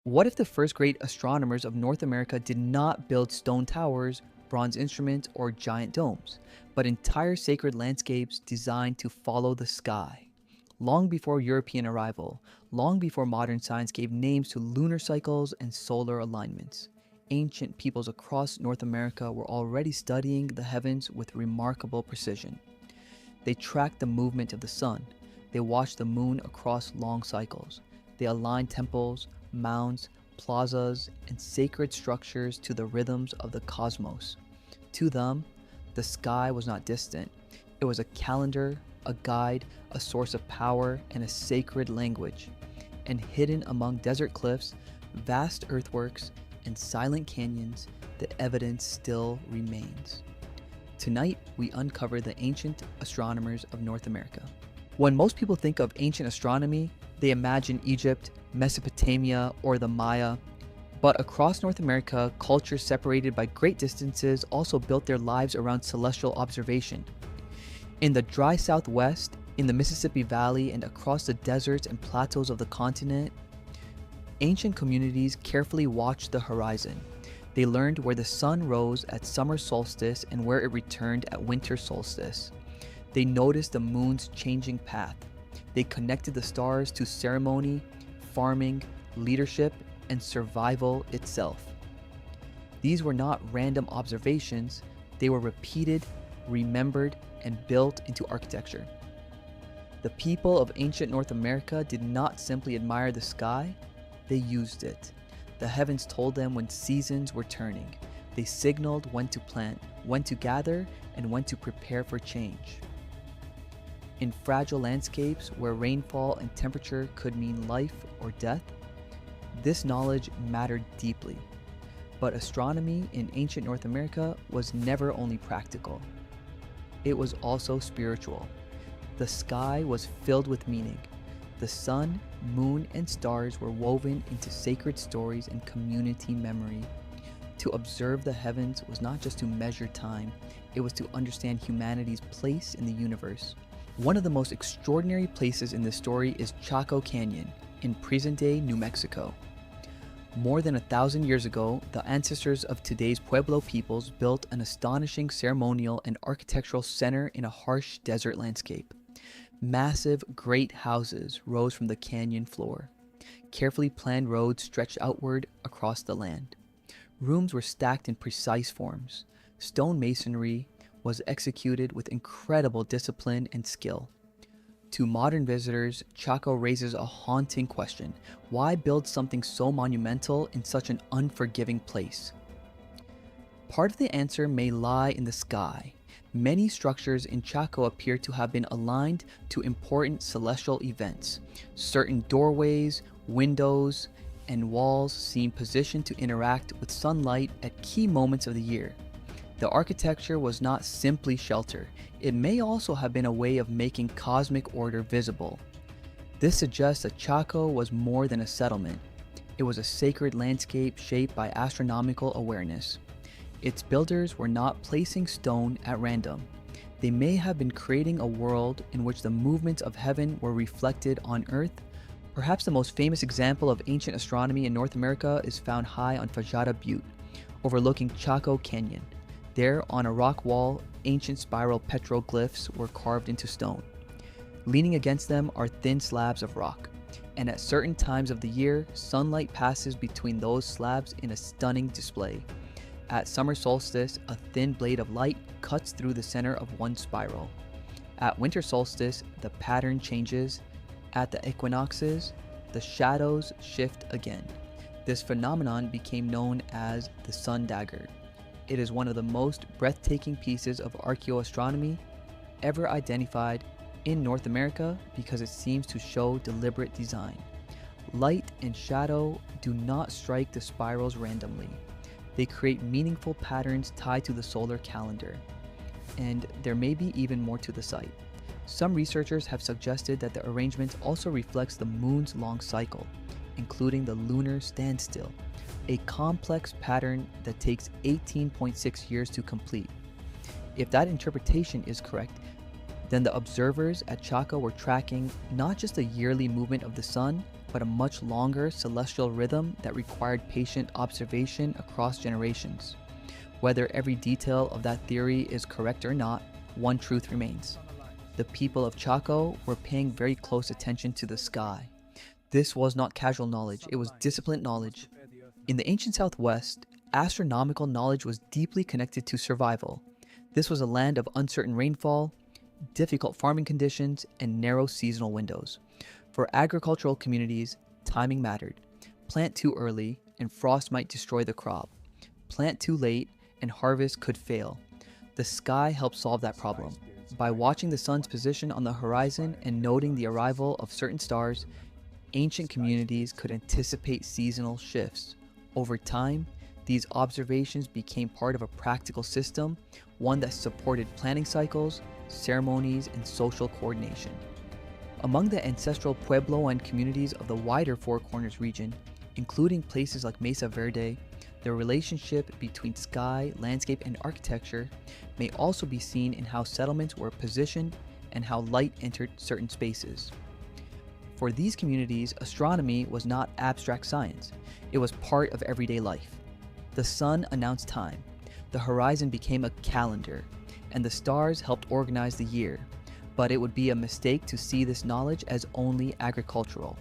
What if the first great astronomers of North America did not build stone towers, bronze instruments, or giant domes, but entire sacred landscapes designed to follow the sky? Long before European arrival, long before modern science gave names to lunar cycles and solar alignments, ancient peoples across North America were already studying the heavens with remarkable precision. They tracked the movement of the sun. They watched the moon across long cycles. They aligned temples, mounds, plazas, and sacred structures to the rhythms of the cosmos. To them, the sky was not distant. It was a calendar, a guide, a source of power, and a sacred language. And hidden among desert cliffs, vast earthworks, and silent canyons, the evidence still remains. Tonight, we uncover the ancient astronomers of North America. When most people think of ancient astronomy, they imagine Egypt, Mesopotamia, or the Maya. But across North America, cultures separated by great distances also built their lives around celestial observation. In the dry Southwest, in the Mississippi Valley, and across the deserts and plateaus of the continent, ancient communities carefully watched the horizon. They learned where the sun rose at summer solstice and where it returned at winter solstice. They noticed the moon's changing path. They connected the stars to ceremony, farming, leadership, and survival itself. These were not random observations, they were repeated, remembered, and built into architecture. The people of ancient North America did not simply admire the sky, they used it. The heavens told them when seasons were turning. They signaled when to plant, when to gather, and when to prepare for change. In fragile landscapes where rainfall and temperature could mean life or death, this knowledge mattered deeply. But astronomy in ancient North America was never only practical. It was also spiritual. The sky was filled with meaning. The sun, moon, and stars were woven into sacred stories and community memory. To observe the heavens was not just to measure time, it was to understand humanity's place in the universe. One of the most extraordinary places in this story is Chaco Canyon in present-day New Mexico. More than 1,000 years ago, the ancestors of today's Pueblo peoples built an astonishing ceremonial and architectural center in a harsh desert landscape. Massive, great houses rose from the canyon floor. Carefully planned roads stretched outward across the land. Rooms were stacked in precise forms. Stone masonry was executed with incredible discipline and skill. To modern visitors, Chaco raises a haunting question. Why build something so monumental in such an unforgiving place? Part of the answer may lie in the sky. Many structures in Chaco appear to have been aligned to important celestial events. Certain doorways, windows, and walls seem positioned to interact with sunlight at key moments of the year. The architecture was not simply shelter. It may also have been a way of making cosmic order visible. This suggests that Chaco was more than a settlement. It was a sacred landscape shaped by astronomical awareness. Its builders were not placing stone at random. They may have been creating a world in which the movements of heaven were reflected on Earth. Perhaps the most famous example of ancient astronomy in North America is found high on Fajada Butte, overlooking Chaco Canyon. There, on a rock wall, ancient spiral petroglyphs were carved into stone. Leaning against them are thin slabs of rock, and at certain times of the year, sunlight passes between those slabs in a stunning display. At summer solstice, a thin blade of light cuts through the center of one spiral. At winter solstice, the pattern changes. At the equinoxes, the shadows shift again. This phenomenon became known as the sun dagger. It is one of the most breathtaking pieces of archaeoastronomy ever identified in North America because it seems to show deliberate design. Light and shadow do not strike the spirals randomly. They create meaningful patterns tied to the solar calendar. And there may be even more to the site. Some researchers have suggested that the arrangement also reflects the moon's long cycle, including the lunar standstill, a complex pattern that takes 18.6 years to complete. If that interpretation is correct, then the observers at Chaco were tracking not just the yearly movement of the sun, but a much longer celestial rhythm that required patient observation across generations. Whether every detail of that theory is correct or not, one truth remains. The people of Chaco were paying very close attention to the sky. This was not casual knowledge, it was disciplined knowledge. In the ancient Southwest, astronomical knowledge was deeply connected to survival. This was a land of uncertain rainfall, difficult farming conditions, and narrow seasonal windows. For agricultural communities, timing mattered. Plant too early, and frost might destroy the crop. Plant too late, and harvest could fail. The sky helped solve that problem. By watching the sun's position on the horizon and noting the arrival of certain stars, ancient communities could anticipate seasonal shifts. Over time, these observations became part of a practical system, one that supported planning cycles, ceremonies, and social coordination. Among the ancestral Puebloan communities of the wider Four Corners region, including places like Mesa Verde, the relationship between sky, landscape, and architecture may also be seen in how settlements were positioned and how light entered certain spaces. For these communities, astronomy was not abstract science, it was part of everyday life. The sun announced time, the horizon became a calendar, and the stars helped organize the year, but it would be a mistake to see this knowledge as only agricultural.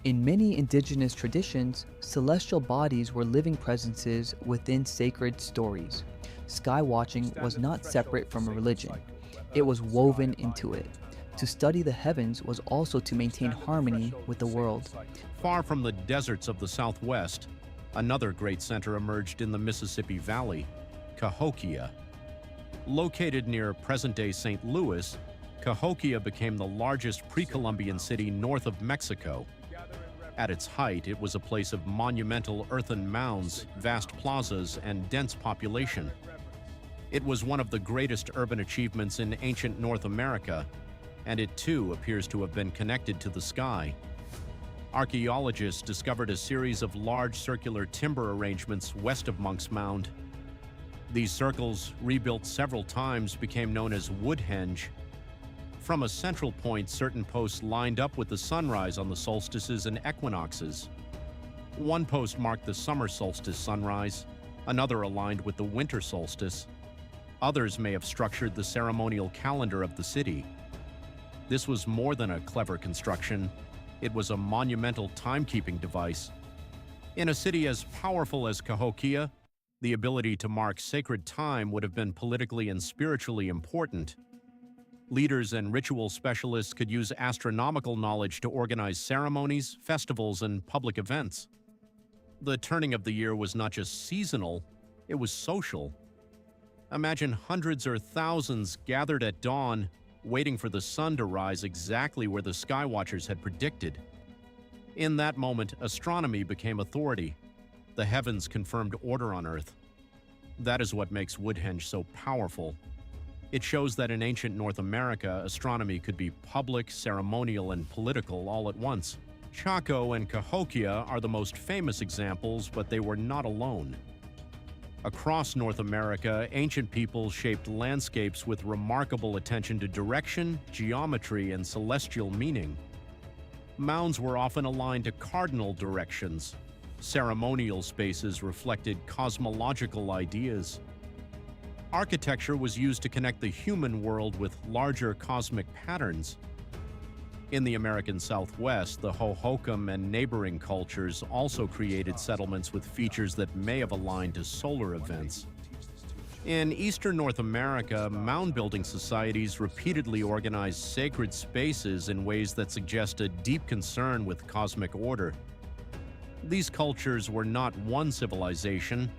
In many indigenous traditions, celestial bodies were living presences within sacred stories. Sky watching was not separate from a religion, it was woven into it. To study the heavens was also to maintain harmony with the world. Far from the deserts of the Southwest, another great center emerged in the Mississippi Valley, Cahokia. Located near present-day St. Louis, Cahokia became the largest pre-Columbian city north of Mexico. At its height, it was a place of monumental earthen mounds, vast plazas, and dense population. It was one of the greatest urban achievements in ancient North America, and it too appears to have been connected to the sky. Archaeologists discovered a series of large circular timber arrangements west of Monk's Mound. These circles, rebuilt several times, became known as Woodhenge. From a central point, certain posts lined up with the sunrise on the solstices and equinoxes. One post marked the summer solstice sunrise, another aligned with the winter solstice. Others may have structured the ceremonial calendar of the city. This was more than a clever construction. It was a monumental timekeeping device. In a city as powerful as Cahokia, the ability to mark sacred time would have been politically and spiritually important. Leaders and ritual specialists could use astronomical knowledge to organize ceremonies, festivals, and public events. The turning of the year was not just seasonal, it was social. Imagine hundreds or thousands gathered at dawn, waiting for the sun to rise exactly where the skywatchers had predicted. In that moment, astronomy became authority. The heavens confirmed order on Earth. That is what makes Woodhenge so powerful. It shows that in ancient North America, astronomy could be public, ceremonial, and political all at once. Chaco and Cahokia are the most famous examples, but they were not alone. Across North America, ancient peoples shaped landscapes with remarkable attention to direction, geometry, and celestial meaning. Mounds were often aligned to cardinal directions. Ceremonial spaces reflected cosmological ideas. Architecture was used to connect the human world with larger cosmic patterns. In the American Southwest, the Hohokam and neighboring cultures also created settlements with features that may have aligned to solar events. In Eastern North America, mound-building societies repeatedly organized sacred spaces in ways that suggest a deep concern with cosmic order. These cultures were not one civilization.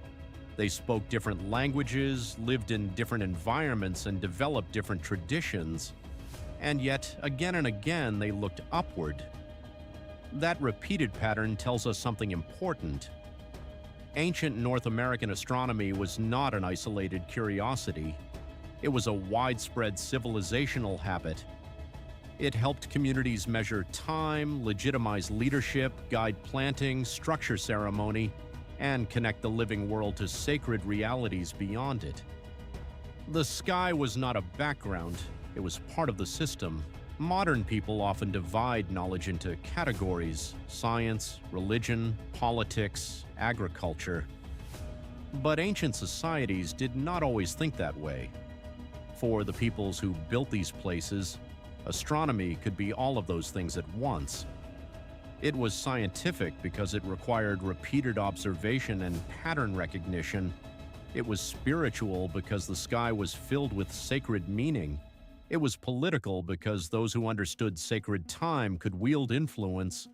They spoke different languages, lived in different environments, and developed different traditions. And yet, again and again, they looked upward. That repeated pattern tells us something important. Ancient North American astronomy was not an isolated curiosity. It was a widespread civilizational habit. It helped communities measure time, legitimize leadership, guide planting, structure ceremony, and connect the living world to sacred realities beyond it. The sky was not a background, it was part of the system. Modern people often divide knowledge into categories: science, religion, politics, agriculture. But ancient societies did not always think that way. For the peoples who built these places, astronomy could be all of those things at once. It was scientific because it required repeated observation and pattern recognition. It was spiritual because the sky was filled with sacred meaning. It was political because those who understood sacred time could wield influence.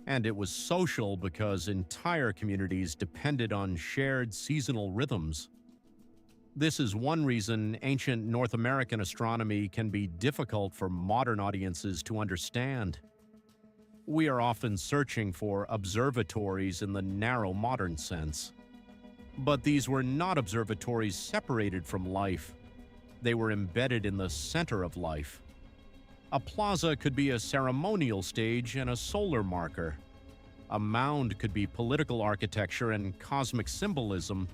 And it was social because entire communities depended on shared seasonal rhythms. This is one reason ancient North American astronomy can be difficult for modern audiences to understand. We are often searching for observatories in the narrow modern sense. But these were not observatories separated from life. They were embedded in the center of life. A plaza could be a ceremonial stage and a solar marker. A mound could be political architecture and cosmic symbolism.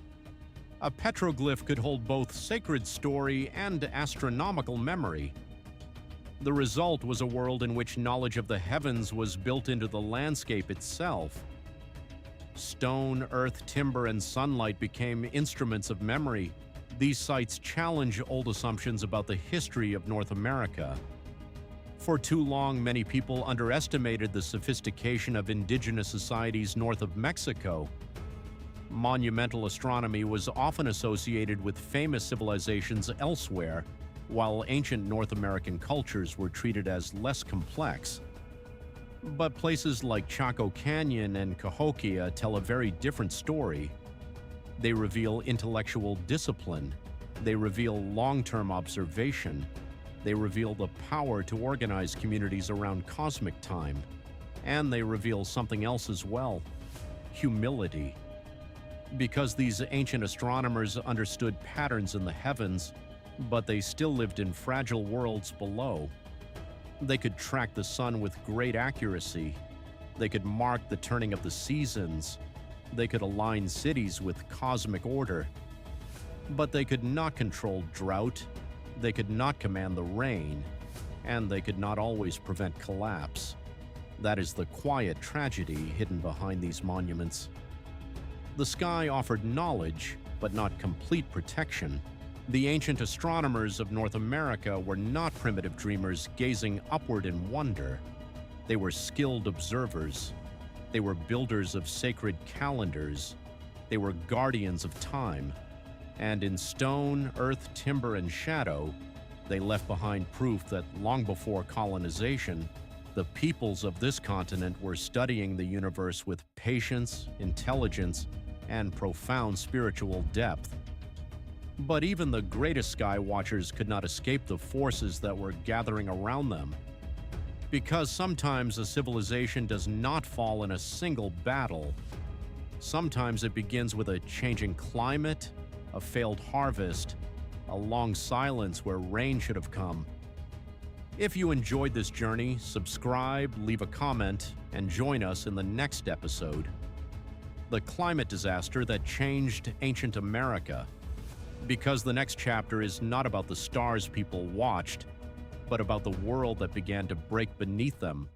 A petroglyph could hold both sacred story and astronomical memory. The result was a world in which knowledge of the heavens was built into the landscape itself. Stone, earth, timber, and sunlight became instruments of memory. These sites challenge old assumptions about the history of North America. For too long, many people underestimated the sophistication of indigenous societies north of Mexico. Monumental astronomy was often associated with famous civilizations elsewhere, while ancient North American cultures were treated as less complex. But places like Chaco Canyon and Cahokia tell a very different story. They reveal intellectual discipline. They reveal long-term observation. They reveal the power to organize communities around cosmic time. And they reveal something else as well: humility. Because these ancient astronomers understood patterns in the heavens, but they still lived in fragile worlds below. They could track the sun with great accuracy. They could mark the turning of the seasons. They could align cities with cosmic order. But they could not control drought. They could not command the rain. And they could not always prevent collapse. That is the quiet tragedy hidden behind these monuments. The sky offered knowledge, but not complete protection. The ancient astronomers of North America were not primitive dreamers gazing upward in wonder. They were skilled observers. They were builders of sacred calendars. They were guardians of time. And in stone, earth, timber, and shadow, they left behind proof that long before colonization, the peoples of this continent were studying the universe with patience, intelligence, and profound spiritual depth. But even the greatest skywatchers could not escape the forces that were gathering around them. Because sometimes a civilization does not fall in a single battle. Sometimes it begins with a changing climate, a failed harvest, a long silence where rain should have come. If you enjoyed this journey, subscribe, leave a comment, and join us in the next episode: the climate disaster that changed ancient America. Because the next chapter is not about the stars people watched, but about the world that began to break beneath them